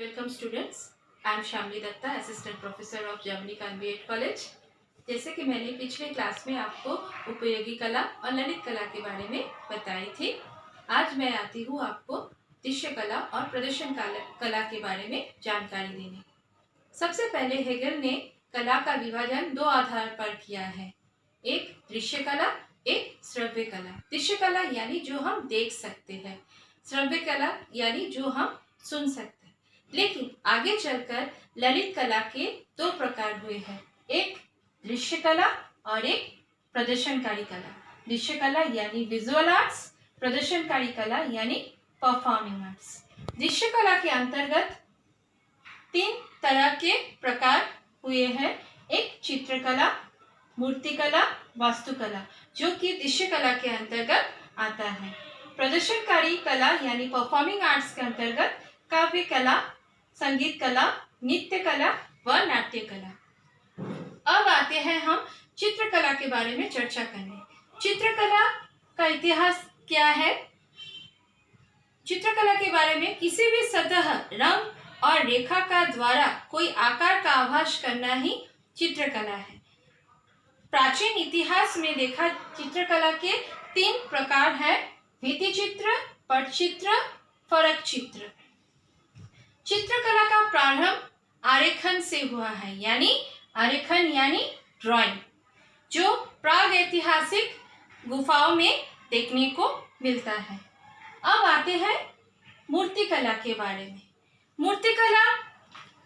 Welcome students, I am Shyamali Datta, assistant professor of जर्मनिका B.Ed college. जैसे कि मैंने पिछले क्लास में आपको उपयोगी कला और ललित कला के बारे में बताई थी, आज मैं आती हूँ आपको दृश्य कला और प्रदर्शन कला के बारे में जानकारी देने। सबसे पहले हेगल ने कला का विभाजन दो आधार पर किया है, एक दृश्य कला, एक श्रव्य कला। दृश्य कला यानी जो हम देख सकते हैं, श्रव्य कला यानी जो हम सुन सकते हैं। लेकिन आगे चलकर ललित कला के दो प्रकार हुए हैं, एक दृश्य कला और एक प्रदर्शनकारी कला। दृश्य कला यानी विजुअल आर्ट्स, प्रदर्शनकारी कला यानी परफॉर्मिंग आर्ट्स। दृश्य कला के अंतर्गत तीन तरह के प्रकार हुए हैं, एक चित्रकला, मूर्तिकला, वास्तुकला, जो कि दृश्य कला के अंतर्गत आता है। प्रदर्शनकारी कला यानी परफॉर्मिंग आर्ट्स के अंतर्गत काव्य कला, संगीत कला, नृत्य कला व नाट्य कला। अब आते हैं हम चित्रकला के बारे में चर्चा करने। चित्रकला का इतिहास क्या है? चित्रकला के बारे में किसी भी सतह, रंग और रेखा का द्वारा कोई आकार का आभास करना ही चित्रकला है। प्राचीन इतिहास में देखा चित्रकला के तीन प्रकार है, भित्ति चित्र, पटचित्र, फलक चित्र। चित्रकला का प्रारंभ आरेखन से हुआ है, यानी आरेखन यानी ड्राइंग, जो प्राग ऐतिहासिक गुफाओं में देखने को मिलता है। अब आते हैं मूर्तिकला के बारे में। मूर्तिकला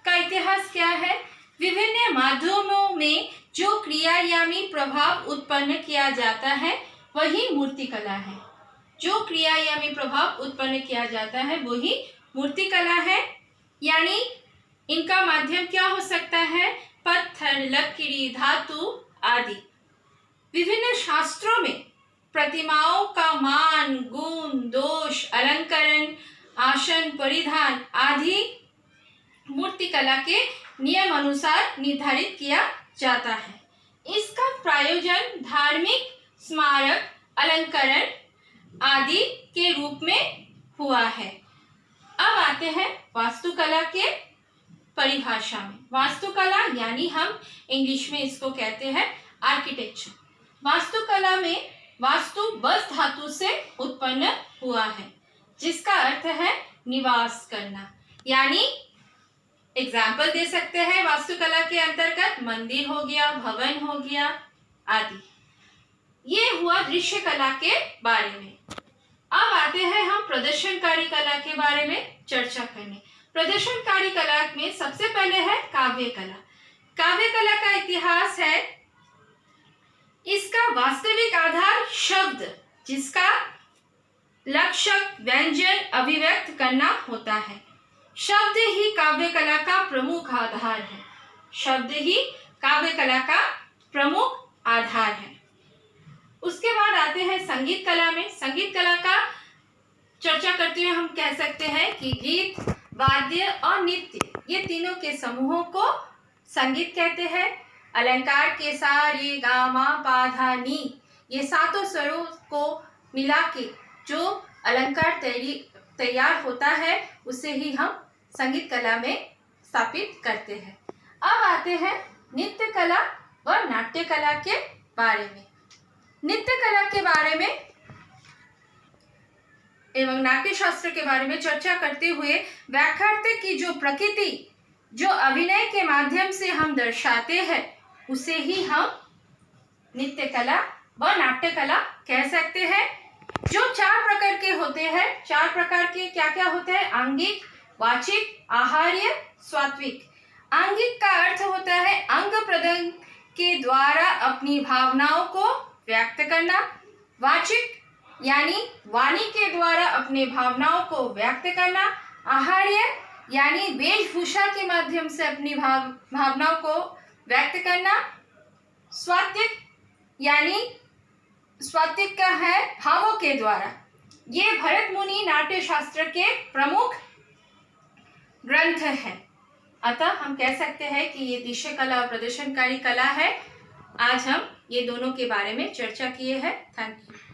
का इतिहास क्या है? विभिन्न माध्यमों में जो क्रियायामी प्रभाव उत्पन्न किया जाता है वही मूर्तिकला है। जो क्रियायामी प्रभाव उत्पन्न किया जाता है वही मूर्तिकला है, यानी इनका माध्यम क्या हो सकता है? पत्थर, लकड़ी, धातु आदि। विभिन्न शास्त्रों में प्रतिमाओं का मान, गुण, दोष, अलंकरण, आसन, परिधान आदि मूर्तिकला के नियम अनुसार निर्धारित किया जाता है। इसका प्रायोजन धार्मिक, स्मारक, अलंकरण आदि के रूप में हुआ है। अब आते हैं वास्तुकला के परिभाषा में। वास्तुकला यानी हम इंग्लिश में इसको कहते हैं आर्किटेक्चर। वास्तुकला में वास्तु बस धातु से उत्पन्न हुआ है, जिसका अर्थ है निवास करना, यानी एग्जाम्पल दे सकते हैं वास्तुकला के अंतर्गत मंदिर हो गया, भवन हो गया आदि। ये हुआ दृश्य कला के बारे में। अब आते हैं हम प्रदर्शनकारी कला के बारे में चर्चा करने। प्रदर्शनकारी कला में सबसे पहले है काव्य कला। काव्य कला का इतिहास है, इसका वास्तविक आधार शब्द, जिसका लक्ष्य व्यंजन अभिव्यक्त करना होता है। शब्द ही काव्य कला का प्रमुख आधार है। शब्द ही काव्य कला का प्रमुख आधार है। उसके बाद आते हैं संगीत कला में। संगीत कला का चर्चा करते हुए हम कह सकते हैं कि गीत, वाद्य और नृत्य, ये तीनों के समूहों को संगीत कहते हैं। अलंकार के सा, रे, गा, मा, पा, धा, नी, ये सातों स्वरों को मिला के जो अलंकार तैयार होता है, उसे ही हम संगीत कला में स्थापित करते हैं। अब आते हैं नृत्य कला व नाट्य कला के बारे में। नृत्य कला के बारे में एवं नाट्य शास्त्र के बारे में चर्चा करते हुए व्याख्यार्थ की जो प्रकृति, जो अभिनय के माध्यम से हम दर्शाते हैं, उसे ही हम नृत्य कला व नाट्य कला कह सकते हैं। जो चार प्रकार के होते हैं, चार प्रकार के क्या क्या होते हैं? आंगिक, वाचिक, आहार्य, सात्विक। आंगिक का अर्थ होता है अंग प्रत्यंग के द्वारा अपनी भावनाओं को व्यक्त करना। वाचिक यानी वाणी के द्वारा अपने भावनाओं को व्यक्त करना। आहार्य यानी वेशभूषा के माध्यम से अपनी भावनाओं को व्यक्त करना। सात्विक यानी सात्विक का है भावों के द्वारा। ये भरत मुनि नाट्य शास्त्र के प्रमुख ग्रंथ है। अतः हम कह सकते हैं कि ये दृश्य कला और प्रदर्शनकारी कला है। आज हम ये दोनों के बारे में चर्चा किए हैं। Thank you.